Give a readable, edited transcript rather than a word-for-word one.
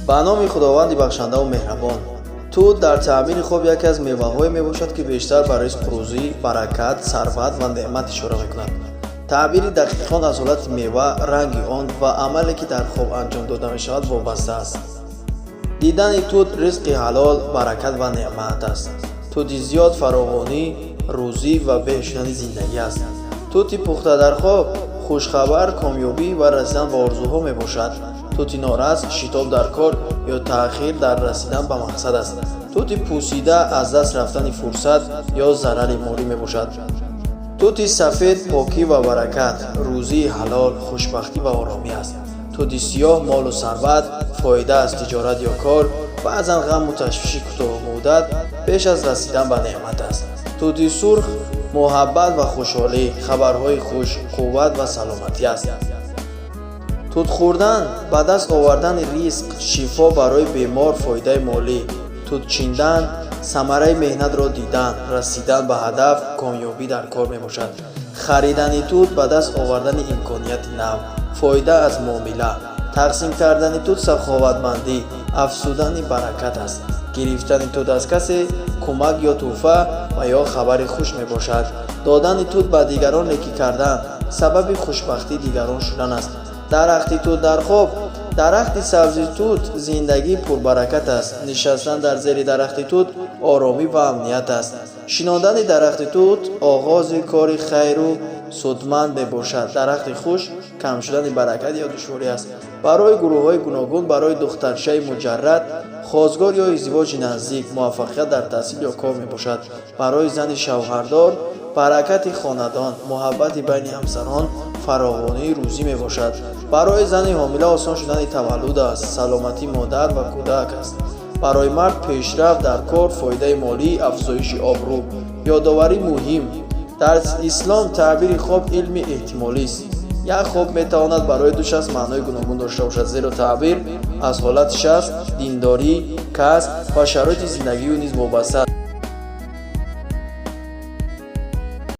ба номи худованди бахшандаву меҳрабон. Тут дар таъбири хоб яке аз меваҳое мебошад ки бештар барои пурӯзӣ, баракат, сарват ва неъмат ишора мекунад. таъбири дақиқон аз ҳолати мева, ранги он ва амале ки дар хоб анҷом дода мешавад вобаста аст. дидани тут ризқи ҳалол, баракат ва неъмат аст. тути зиёд фаровонӣ, рӯзӣ ва беҳшудани зиндагӣ аст. тути пухта дар хоб хушхабар, комёбӣ ва расидан ба орзуҳо мебошад. тути норас шитоб дар кор ё таъхир дар расидан ба мақсад аст. тути пӯсида аз даст рафтани фурсат ё зарари молӣ мебошад. тути сафед покӣ ва баракат, рӯзии ҳалол, хушбахтӣ ва оромӣ аст. тути сиёҳ молу сарват, фоида аз тиҷорат ё кор, баъзан ғаму ташвиши кӯтоҳмуддат пеш аз расидан ба неъмат аст. тути сурх муҳаббат ва хушҳолӣ, хабарҳои хуш, қувват ва саломатӣ аст. тут хӯрдан ба даст овардани ризқ, шифо барои бемор, фоидаи молӣ. тут чиндан самараи меҳнатро дидан, расидан ба ҳадаф, комёбӣ дар кор мебошад. харидани тут ба даст овардани имконияти нав, фоида аз муомила. тақсим кардани тут саховатмандӣ, афзудани баракат аст. гирифтани тут аз касе кӯмак ё тӯҳфа ва ё хабари хуш мебошад. додани тут ба дигарон некӣ кардан сабаби хушбахтии дигарон шудан аст. дарахти тут дар хоб, дарахти сабзи тут зиндагӣ пурбаракат аст. нишастан дар зери дарахти тут оромӣ ва амният аст. шинодани дарахти тут оғози кори хайру судманд мебошад. дарахти хуш кам шудани баракат ё душворӣ аст. барои гурӯҳҳои гуногун, барои духтарчаи муҷаррад, хозгор ё издивоҷи наздик, муваффақият дар таҳсил ё кор мебошад. барои зани шавҳардор, баракати хонадон, муҳаббати байни ҳамсарон, фаровонии рӯзӣ мебошад. барои зани ҳомила осон шудани таваллуд аст, саломатии модар ва кӯдак аст. барои мард пешрафт дар кор, фоидаи молӣ, афзоиши обрӯ. ёдоварӣ муҳим: дар ислом таъбири хоб илми эҳтимолист. як хоб метавонад барои ду шахс маънои гуногун дошта бошад, зеро таъбир аз ҳолати шахс, диндорӣ, касб ва шароити зиндагиёй низ вобаста аст.